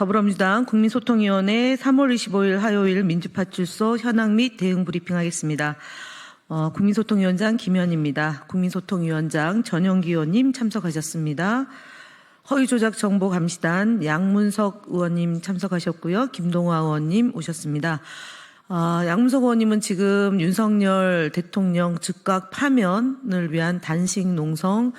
더불어민주당 국민소통위원회 3월 25일 화요일 민주파출소 현황 및 대응 브리핑하겠습니다. 국민소통위원장 김현입니다. 국민소통위원장 전용기 의원님 참석하셨습니다. 허위조작정보감시단 양문석 의원님 참석하셨고요. 김동화 의원님 오셨습니다. 양문석 의원님은 지금 윤석열 대통령 즉각 파면을 위한 단식 농성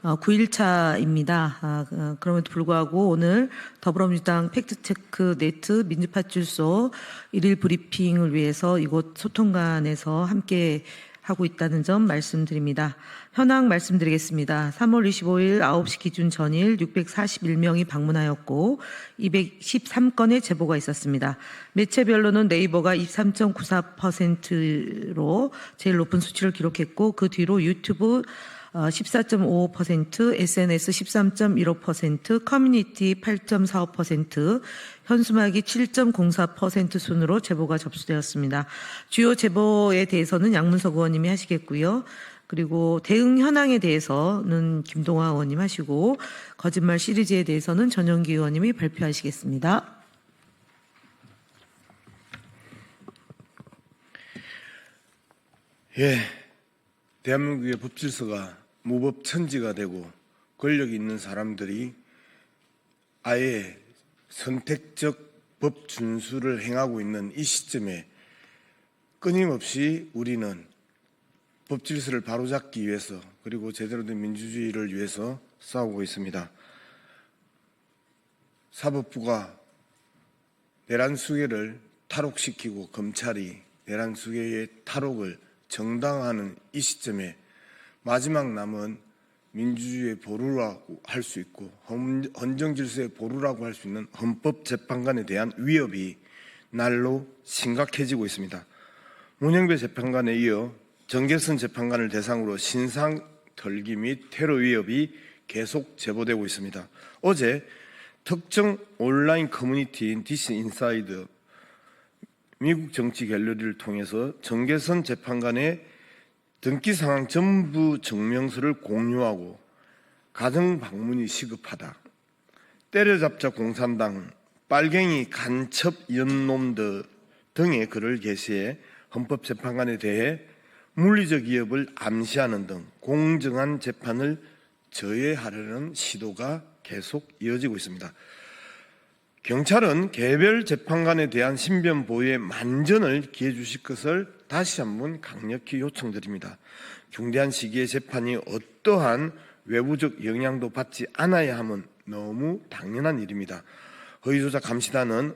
9일차입니다. 그럼에도 불구하고 오늘 더불어민주당 팩트체크 네트 민주파출소 1일 브리핑을 위해서 이곳 소통관에서 함께 하고 있다는 점 말씀드립니다. 현황 말씀드리겠습니다. 3월 25일 9시 기준 전일 641명이 방문하였고 213건의 제보가 있었습니다. 매체별로는 네이버가 23.94%로 제일 높은 수치를 기록했고 그 뒤로 유튜브 14.55%, SNS 13.15%, 커뮤니티 8.45%, 현수막이 7.04% 순으로 제보가 접수되었습니다. 주요 제보에 대해서는 양문석 의원님이 하시겠고요. 그리고 대응 현황에 대해서는 김동화 의원님 하시고 거짓말 시리즈에 대해서는 전용기 의원님이 발표하시겠습니다. 대한민국의 법질서가 무법천지가 되고 권력이 있는 사람들이 아예 선택적 법 준수를 행하고 있는 이 시점에 끊임없이 우리는 법질서를 바로잡기 위해서 그리고 제대로 된 민주주의를 위해서 싸우고 있습니다. 사법부가 내란수계를 탈옥시키고 검찰이 내란수계의 탈옥을 정당화하는 이 시점에 마지막 남은 민주주의의 보루라고 할 수 있고 헌정질서의 보루라고 할 수 있는 헌법재판관에 대한 위협이 날로 심각해지고 있습니다. 문영배 재판관에 이어 정계선 재판관을 대상으로 신상 털기 및 테러 위협이 계속 제보되고 있습니다. 어제 특정 온라인 커뮤니티인 디스인사이드 미국 정치 갤러리를 통해서 정계선 재판관의 등기 상황 전부 증명서를 공유하고 가정 방문이 시급하다. 때려잡자 공산당, 빨갱이 간첩 연놈들 등의 글을 게시해 헌법재판관에 대해 물리적 위협을 암시하는 등 공정한 재판을 저해하려는 시도가 계속 이어지고 있습니다. 경찰은 개별 재판관에 대한 신변 보호에 만전을 기해 주실 것을 다시 한번 강력히 요청드립니다. 중대한 시기의 재판이 어떠한 외부적 영향도 받지 않아야 함은 너무 당연한 일입니다. 허위조작 감시단은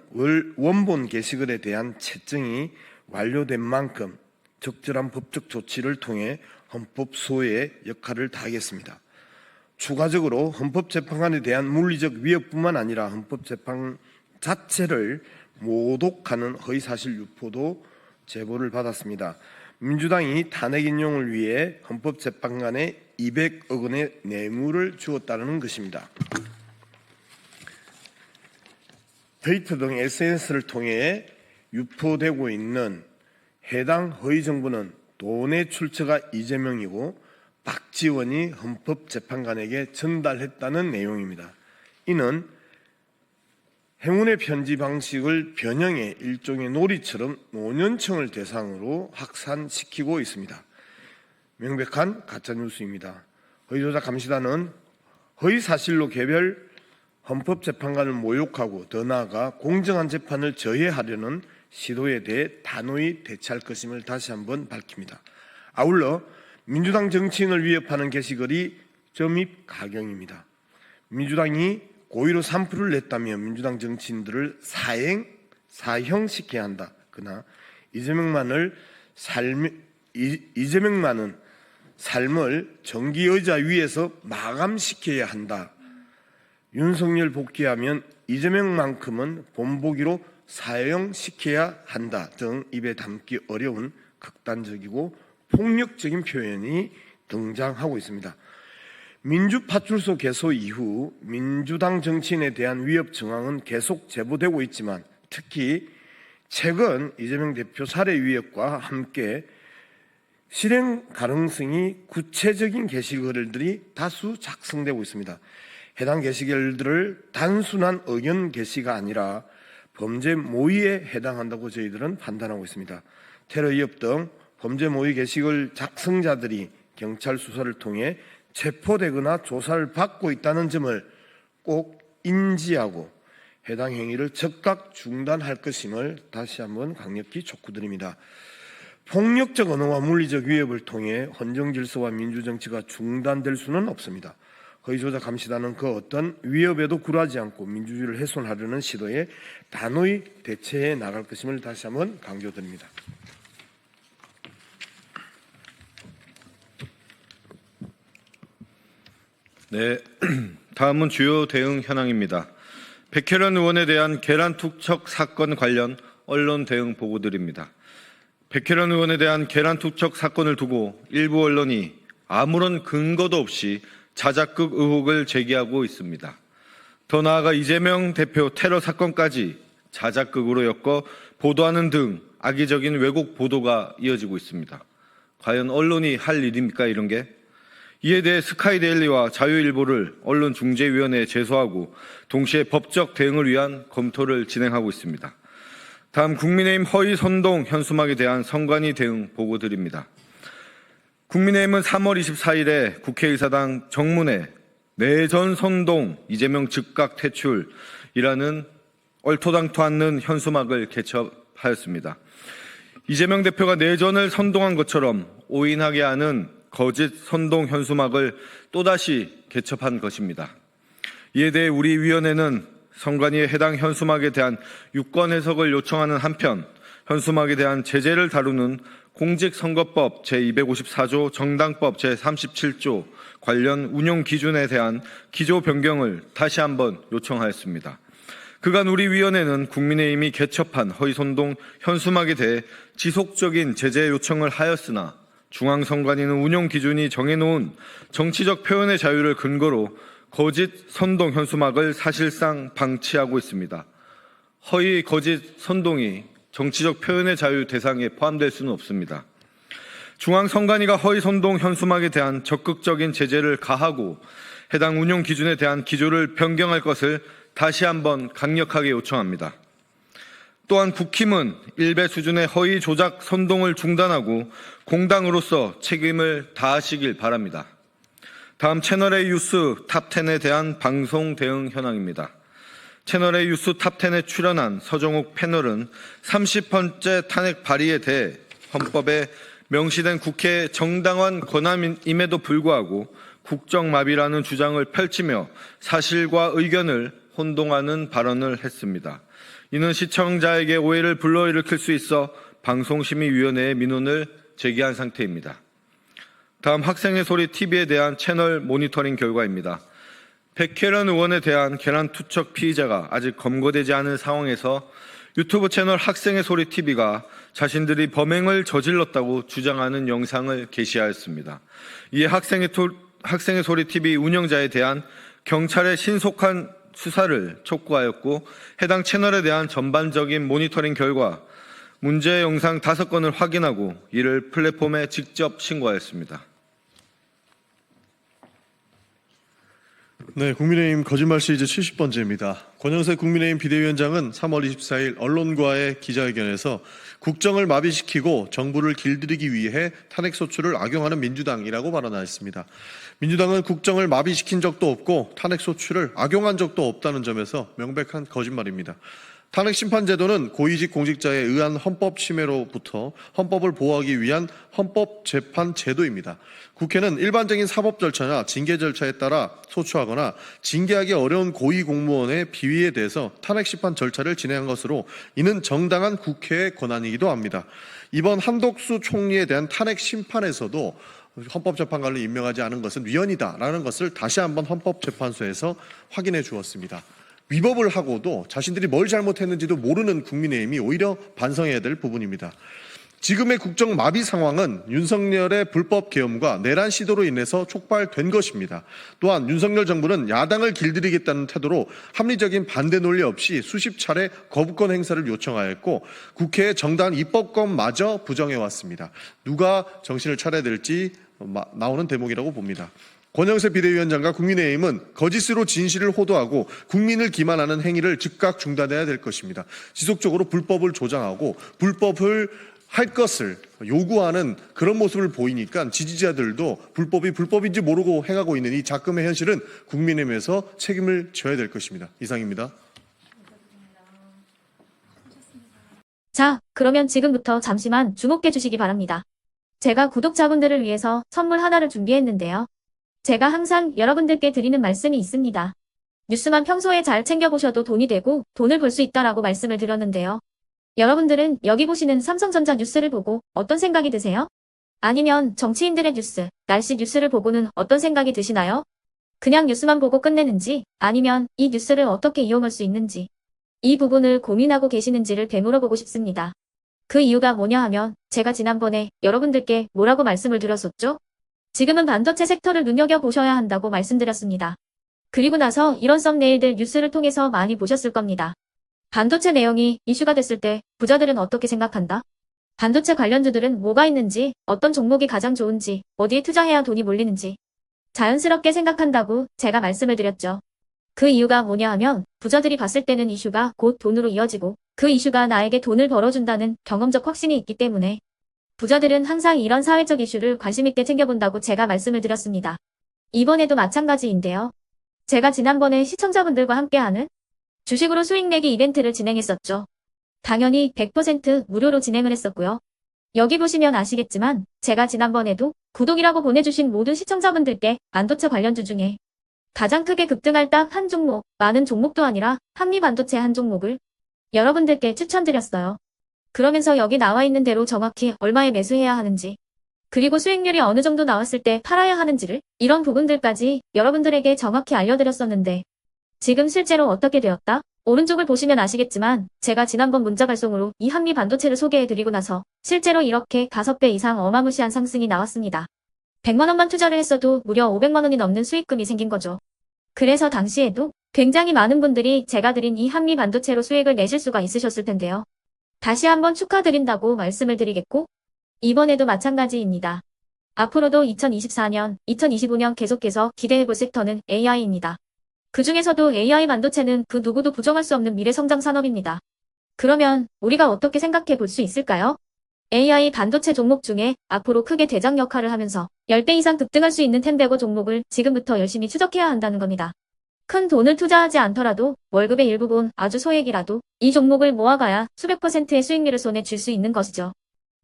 원본 게시글에 대한 채증이 완료된 만큼 적절한 법적 조치를 통해 헌법 소외의 역할을 다하겠습니다. 추가적으로 헌법재판관에 대한 물리적 위협뿐만 아니라 헌법재판 자체를 모독하는 허위사실 유포도 제보를 받았습니다. 민주당이 탄핵 인용을 위해 헌법재판관에 200억 원의 뇌물을 주었다는 것입니다. 트위터 등 SNS를 통해 유포되고 있는 해당 허위 정보는 돈의 출처가 이재명이고 박지원이 헌법재판관에게 전달했다는 내용입니다. 이는 행운의 편지 방식을 변형해 일종의 놀이처럼 노년층을 대상으로 확산시키고 있습니다. 명백한 가짜뉴스입니다. 허위조작 감시단은 허위사실로 개별 헌법재판관을 모욕하고 더 나아가 공정한 재판을 저해하려는 시도에 대해 단호히 대처할 것임을 다시 한번 밝힙니다. 아울러 민주당 정치인을 위협하는 게시글이 점입 가경입니다. 민주당이 고의로 산불을 냈다며 민주당 정치인들을 사형시켜야 한다. 그러나 이재명만은 삶을 전기의자 위에서 마감시켜야 한다. 윤석열 복귀하면 이재명만큼은 본보기로 사형시켜야 한다 등 입에 담기 어려운 극단적이고 폭력적인 표현이 등장하고 있습니다. 민주파출소 개소 이후 민주당 정치인에 대한 위협 정황은 계속 제보되고 있지만 특히 최근 이재명 대표 살해 위협과 함께 실행 가능성이 구체적인 게시글들이 다수 작성되고 있습니다. 해당 게시글들을 단순한 의견 게시가 아니라 범죄 모의에 해당한다고 저희들은 판단하고 있습니다. 테러 위협 등 범죄 모의 게시글 작성자들이 경찰 수사를 통해 체포되거나 조사를 받고 있다는 점을 꼭 인지하고 해당 행위를 즉각 중단할 것임을 다시 한번 강력히 촉구드립니다. 폭력적 언어와 물리적 위협을 통해 헌정 질서와 민주정치가 중단될 수는 없습니다. 허위조작 감시단은 그 어떤 위협에도 굴하지 않고 민주주의를 훼손하려는 시도에 단호히 대처해 나갈 것임을 다시 한번 강조드립니다. 네, 다음은 주요 대응 현황입니다. 백혜련 의원에 대한 계란 투척 사건 관련 언론 대응 보고드립니다. 백혜련 의원에 대한 계란 투척 사건을 두고 일부 언론이 아무런 근거도 없이 자작극 의혹을 제기하고 있습니다. 더 나아가 이재명 대표 테러 사건까지 자작극으로 엮어 보도하는 등 악의적인 왜곡 보도가 이어지고 있습니다. 과연 언론이 할 일입니까, 이런 게? 이에 대해 스카이데일리와 자유일보를 언론중재위원회에 제소하고 동시에 법적 대응을 위한 검토를 진행하고 있습니다. 다음 국민의힘 허위 선동 현수막에 대한 선관위 대응 보고드립니다. 국민의힘은 3월 24일에 국회의사당 정문에 내전 선동 이재명 즉각 퇴출이라는 얼토당토 않는 현수막을 개첩하였습니다. 이재명 대표가 내전을 선동한 것처럼 오인하게 하는 거짓 선동 현수막을 또다시 개첩한 것입니다. 이에 대해 우리 위원회는 선관위에 해당 현수막에 대한 유권 해석을 요청하는 한편 현수막에 대한 제재를 다루는 공직선거법 제254조 정당법 제37조 관련 운용 기준에 대한 기조 변경을 다시 한번 요청하였습니다. 그간 우리 위원회는 국민의힘이 개첩한 허위선동 현수막에 대해 지속적인 제재 요청을 하였으나 중앙선관위는 운용 기준이 정해놓은 정치적 표현의 자유를 근거로 거짓 선동 현수막을 사실상 방치하고 있습니다. 허위 거짓 선동이 정치적 표현의 자유 대상에 포함될 수는 없습니다. 중앙선관위가 허위 선동 현수막에 대한 적극적인 제재를 가하고 해당 운용 기준에 대한 기조를 변경할 것을 다시 한번 강력하게 요청합니다. 또한 국힘은 일배 수준의 허위 조작 선동을 중단하고 공당으로서 책임을 다하시길 바랍니다. 다음 채널A 뉴스 탑10에 대한 방송 대응 현황입니다. 채널A 뉴스 탑10에 출연한 서정욱 패널은 30번째 탄핵 발의에 대해 헌법에 명시된 국회의 정당한 권한임에도 불구하고 국정마비라는 주장을 펼치며 사실과 의견을 혼동하는 발언을 했습니다. 이는 시청자에게 오해를 불러일으킬 수 있어 방송심의위원회에 민원을 제기한 상태입니다. 다음 학생의 소리 TV에 대한 채널 모니터링 결과입니다. 백혜련 의원에 대한 계란 투척 피의자가 아직 검거되지 않은 상황에서 유튜브 채널 학생의 소리 TV가 자신들이 범행을 저질렀다고 주장하는 영상을 게시하였습니다. 이에 학생의 소리 TV 운영자에 대한 경찰의 신속한 수사를 촉구하였고 해당 채널에 대한 전반적인 모니터링 결과 문제 영상 5건을 확인하고 이를 플랫폼에 직접 신고하였습니다. 네, 국민의힘 거짓말 시리즈 70번째입니다. 권영세 국민의힘 비대위원장은 3월 24일 언론과의 기자회견에서 국정을 마비시키고 정부를 길들이기 위해 탄핵소추를 악용하는 민주당이라고 발언하였습니다. 민주당은 국정을 마비시킨 적도 없고 탄핵소추를 악용한 적도 없다는 점에서 명백한 거짓말입니다. 탄핵심판제도는 고위직 공직자에 의한 헌법 침해로부터 헌법을 보호하기 위한 헌법재판제도입니다. 국회는 일반적인 사법 절차나 징계 절차에 따라 소추하거나 징계하기 어려운 고위공무원의 비위에 대해서 탄핵심판 절차를 진행한 것으로 이는 정당한 국회의 권한이기도 합니다. 이번 한덕수 총리에 대한 탄핵심판에서도 헌법재판관을 임명하지 않은 것은 위헌이다라는 것을 다시 한번 헌법재판소에서 확인해 주었습니다. 위법을 하고도 자신들이 뭘 잘못했는지도 모르는 국민의힘이 오히려 반성해야 될 부분입니다. 지금의 국정 마비 상황은 윤석열의 불법 계엄과 내란 시도로 인해서 촉발된 것입니다. 또한 윤석열 정부는 야당을 길들이겠다는 태도로 합리적인 반대 논리 없이 수십 차례 거부권 행사를 요청하였고 국회의 정당한 입법권마저 부정해왔습니다. 누가 정신을 차려야 될지 나오는 대목이라고 봅니다. 권영세 비대위원장과 국민의힘은 거짓으로 진실을 호도하고 국민을 기만하는 행위를 즉각 중단해야 될 것입니다. 지속적으로 불법을 조장하고 불법을 할 것을 요구하는 그런 모습을 보이니까 지지자들도 불법이 불법인지 모르고 행하고 있는 이 작금의 현실은 국민의힘에서 책임을 져야 될 것입니다. 이상입니다. 자, 그러면 지금부터 잠시만 주목해 주시기 바랍니다. 제가 구독자분들을 위해서 선물 하나를 준비했는데요. 제가 항상 여러분들께 드리는 말씀이 있습니다. 뉴스만 평소에 잘 챙겨보셔도 돈이 되고 돈을 벌 수 있다라고 말씀을 드렸는데요. 여러분들은 여기 보시는 삼성전자 뉴스를 보고 어떤 생각이 드세요? 아니면 정치인들의 뉴스, 날씨 뉴스를 보고는 어떤 생각이 드시나요? 그냥 뉴스만 보고 끝내는지, 아니면 이 뉴스를 어떻게 이용할 수 있는지, 이 부분을 고민하고 계시는지를 되물어보고 싶습니다. 그 이유가 뭐냐 하면 제가 지난번에 여러분들께 뭐라고 말씀을 드렸었죠? 지금은 반도체 섹터를 눈여겨보셔야 한다고 말씀드렸습니다. 그리고 나서 이런 썸네일들 뉴스를 통해서 많이 보셨을 겁니다. 반도체 내용이 이슈가 됐을 때 부자들은 어떻게 생각한다? 반도체 관련주들은 뭐가 있는지, 어떤 종목이 가장 좋은지, 어디에 투자해야 돈이 몰리는지 자연스럽게 생각한다고 제가 말씀을 드렸죠. 그 이유가 뭐냐 하면 부자들이 봤을 때는 이슈가 곧 돈으로 이어지고 그 이슈가 나에게 돈을 벌어준다는 경험적 확신이 있기 때문에 부자들은 항상 이런 사회적 이슈를 관심있게 챙겨본다고 제가 말씀을 드렸습니다. 이번에도 마찬가지인데요. 제가 지난번에 시청자분들과 함께하는 주식으로 수익 내기 이벤트를 진행했었죠. 당연히 100% 무료로 진행을 했었고요. 여기 보시면 아시겠지만 제가 지난번에도 구독이라고 보내주신 모든 시청자분들께 반도체 관련주 중에 가장 크게 급등할 딱 한 종목, 많은 종목도 아니라 한미반도체 한 종목을 여러분들께 추천드렸어요. 그러면서 여기 나와 있는 대로 정확히 얼마에 매수해야 하는지, 그리고 수익률이 어느 정도 나왔을 때 팔아야 하는지를, 이런 부분들까지 여러분들에게 정확히 알려드렸었는데 지금 실제로 어떻게 되었다? 오른쪽을 보시면 아시겠지만 제가 지난번 문자 발송으로 이 한미 반도체를 소개해드리고 나서 실제로 이렇게 5배 이상 어마무시한 상승이 나왔습니다. 100만 원만 투자를 했어도 무려 500만 원이 넘는 수익금이 생긴 거죠. 그래서 당시에도 굉장히 많은 분들이 제가 드린 이 한미 반도체로 수익을 내실 수가 있으셨을 텐데요. 다시 한번 축하드린다고 말씀을 드리겠고 이번에도 마찬가지입니다. 앞으로도 2024년, 2025년 계속해서 기대해볼 섹터는 AI입니다. 그 중에서도 AI 반도체는 그 누구도 부정할 수 없는 미래 성장 산업입니다. 그러면 우리가 어떻게 생각해 볼 수 있을까요? AI 반도체 종목 중에 앞으로 크게 대장 역할을 하면서 10배 이상 급등할 수 있는 텐베고 종목을 지금부터 열심히 추적해야 한다는 겁니다. 큰 돈을 투자하지 않더라도 월급의 일부분 아주 소액이라도 이 종목을 모아가야 수백 %의 수익률을 손에 쥘 수 있는 것이죠.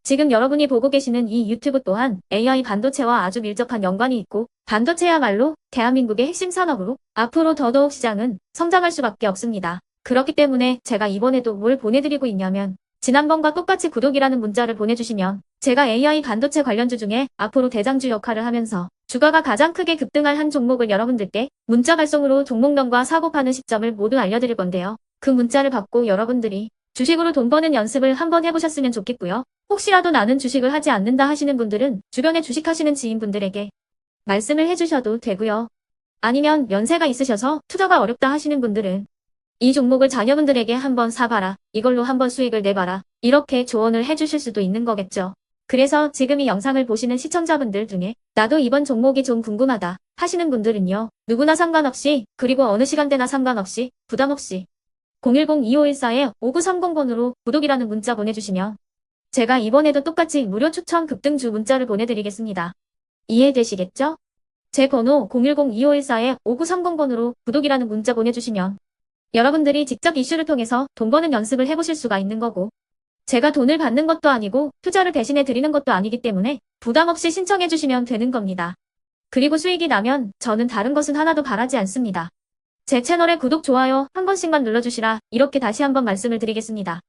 지금 여러분이 보고 계시는 이 유튜브 또한 AI 반도체와 아주 밀접한 연관이 있고 반도체야말로 대한민국의 핵심 산업으로 앞으로 더더욱 시장은 성장할 수밖에 없습니다. 그렇기 때문에 제가 이번에도 뭘 보내드리고 있냐면 지난번과 똑같이 구독이라는 문자를 보내주시면 제가 AI 반도체 관련주 중에 앞으로 대장주 역할을 하면서 주가가 가장 크게 급등할 한 종목을 여러분들께 문자 발송으로 종목명과 사고 파는 시점을 모두 알려드릴 건데요. 그 문자를 받고 여러분들이 주식으로 돈 버는 연습을 한번 해보셨으면 좋겠고요. 혹시라도 나는 주식을 하지 않는다 하시는 분들은 주변에 주식하시는 지인분들에게 말씀을 해주셔도 되고요. 아니면 연세가 있으셔서 투자가 어렵다 하시는 분들은 이 종목을 자녀분들에게 한번 사봐라, 이걸로 한번 수익을 내봐라, 이렇게 조언을 해주실 수도 있는 거겠죠. 그래서 지금 이 영상을 보시는 시청자분들 중에 나도 이번 종목이 좀 궁금하다 하시는 분들은요. 누구나 상관없이, 그리고 어느 시간대나 상관없이 부담없이 010-2514-5930번으로 구독이라는 문자 보내주시면 제가 이번에도 똑같이 무료 추천 급등주 문자를 보내드리겠습니다. 이해되시겠죠? 제 번호 010-2514-5930번으로 구독이라는 문자 보내주시면 여러분들이 직접 이슈를 통해서 돈 버는 연습을 해보실 수가 있는 거고 제가 돈을 받는 것도 아니고 투자를 대신해 드리는 것도 아니기 때문에 부담 없이 신청해 주시면 되는 겁니다. 그리고 수익이 나면 저는 다른 것은 하나도 바라지 않습니다. 제 채널에 구독, 좋아요 한 번씩만 눌러주시라 이렇게 다시 한번 말씀을 드리겠습니다.